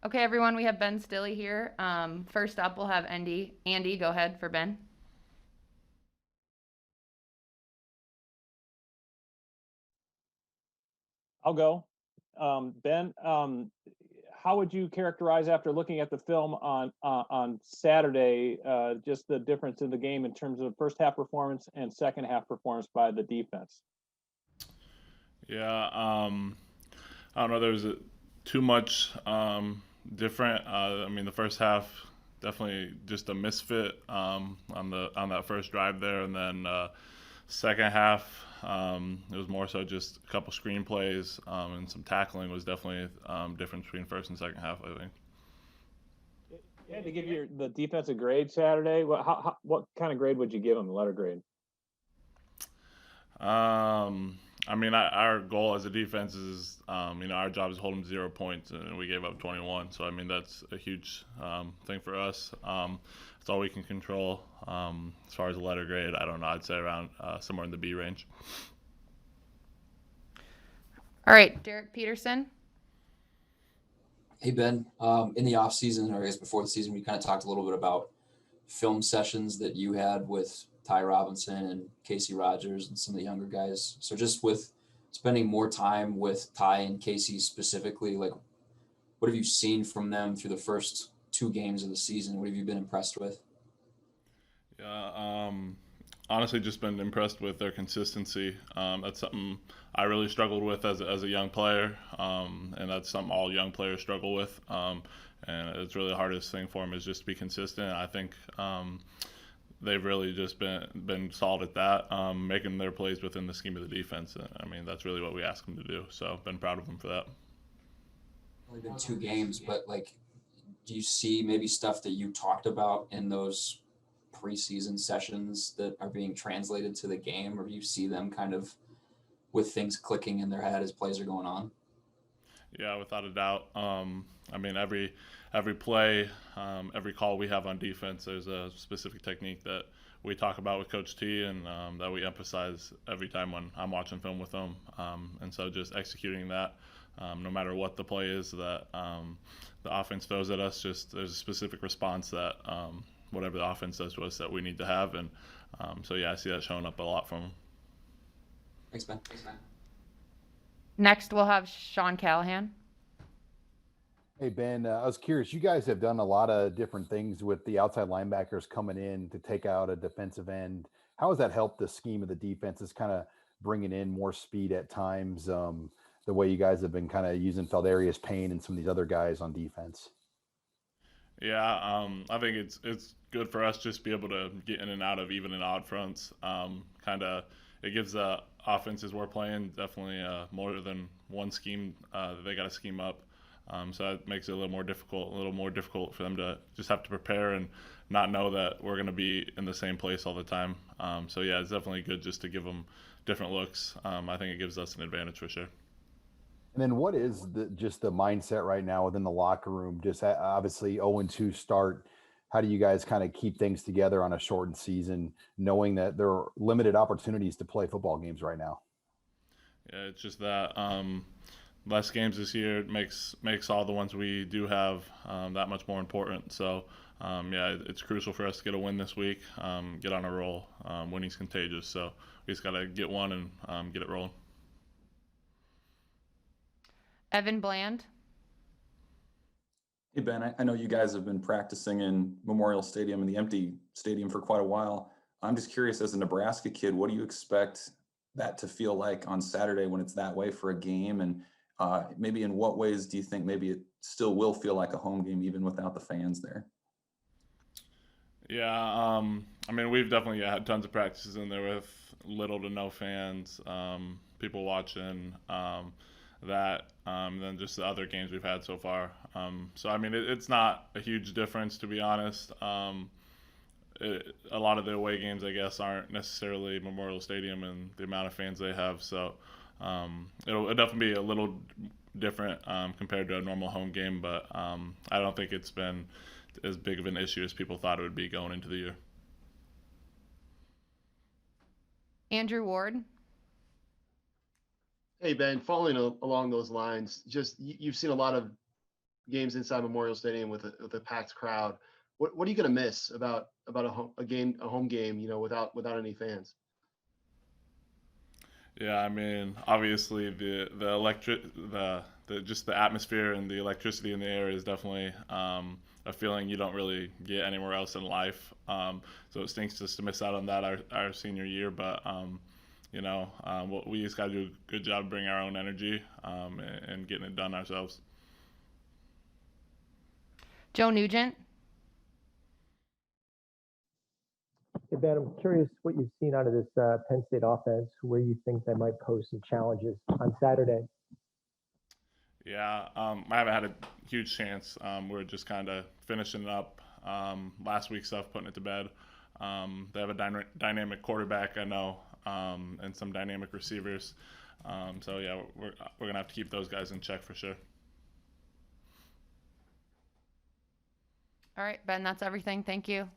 Okay, everyone, we have Ben Stille here. First up, we'll have Andy. Andy, go ahead for Ben. I'll go. Ben, how would you characterize after looking at the film on Saturday, just the difference in the game in terms of first half performance and second half performance by the defense? Yeah, I don't know. There was too much different. I mean, the first half definitely just a misfit on that first drive there, and then second half it was more so just a couple screenplays and some tackling was definitely difference between first and second half. I think. Yeah, to give the defense a grade Saturday, what kind of grade would you give them? The letter grade? I mean, our goal as a defense is, our job is to hold them 0 points, and we gave up 21. So, I mean, that's a huge thing for us. It's all we can control. As far as the letter grade, I don't know. I'd say around somewhere in the B range. All right, Derek Peterson. Hey Ben, in the off season, or I guess before the season, we kind of talked a little bit about film sessions that you had with Ty Robinson and Casey Rogers and some of the younger guys. So just with spending more time with Ty and Casey specifically, like what have you seen from them through the first two games of the season? What have you been impressed with? Yeah, honestly, just been impressed with their consistency. That's something I really struggled with as a young player, and that's something all young players struggle with. And it's really the hardest thing for them is just to be consistent. I think they've really just been solid at that, making their plays within the scheme of the defense. I mean, that's really what we ask them to do. So, been proud of them for that. Only been two games, but like, do you see maybe stuff that you talked about in those preseason sessions that are being translated to the game, or do you see them kind of with things clicking in their head as plays are going on? Yeah, without a doubt. I mean, every play, every call we have on defense, there's a specific technique that we talk about with Coach T, and that we emphasize every time when I'm watching film with them. And so, just executing that, no matter what the play is that the offense throws at us, just there's a specific response that whatever the offense does to us that we need to have, and so yeah, I see that showing up a lot from them. Thanks, Ben. Thanks, Ben. Next, we'll have Sean Callahan. Hey Ben, I was curious. You guys have done a lot of different things with the outside linebackers coming in to take out a defensive end. How has that helped the scheme of the defense? Is kind of bringing in more speed at times. The way you guys have been kind of using Feldarius Payne and some of these other guys on defense. Yeah, I think it's good for us just to be able to get in and out of even and odd fronts. Kind of, it gives the offenses we're playing definitely more than one scheme that they got to scheme up. So that makes it a little more difficult for them to just have to prepare and not know that we're going to be in the same place all the time. So yeah, it's definitely good just to give them different looks. I think it gives us an advantage for sure. And then what is just the mindset right now within the locker room? Just obviously 0-2 start. How do you guys kind of keep things together on a shortened season, knowing that there are limited opportunities to play football games right now? Yeah, it's just that less games this year makes all the ones we do have that much more important. So yeah, it's crucial for us to get a win this week, get on a roll. Winning's contagious, so we just got to get one and get it rolling. Evan Bland. Hey Ben, I know you guys have been practicing in Memorial Stadium and the empty stadium for quite a while. I'm just curious, as a Nebraska kid, what do you expect that to feel like on Saturday when it's that way for a game? And maybe in what ways do you think maybe it still will feel like a home game even without the fans there? Yeah, I mean we've definitely had tons of practices in there with little to no fans, people watching. Than just the other games we've had so far. So I mean, it's not a huge difference to be honest. A lot of the away games, I guess, aren't necessarily Memorial Stadium and the amount of fans they have. So it'll definitely be a little different compared to a normal home game, but I don't think it's been as big of an issue as people thought it would be going into the year. Andrew Ward. Hey Ben, following along those lines, just you've seen a lot of games inside Memorial Stadium with a packed crowd. What are you going to miss about a home game, without any fans? Yeah, I mean, obviously just the atmosphere and the electricity in the air is definitely a feeling you don't really get anywhere else in life. So it stinks just to miss out on that our senior year, but we just got to do a good job bringing our own energy and getting it done ourselves. Joe Nugent. Hey, Ben, I'm curious what you've seen out of this Penn State offense, where you think they might pose some challenges on Saturday. Yeah, I haven't had a huge chance. We're just kind of finishing up last week's stuff, putting it to bed. They have a dynamic quarterback, I know, and some dynamic receivers. So yeah, we're gonna have to keep those guys in check for sure. All right, Ben, that's everything. Thank you.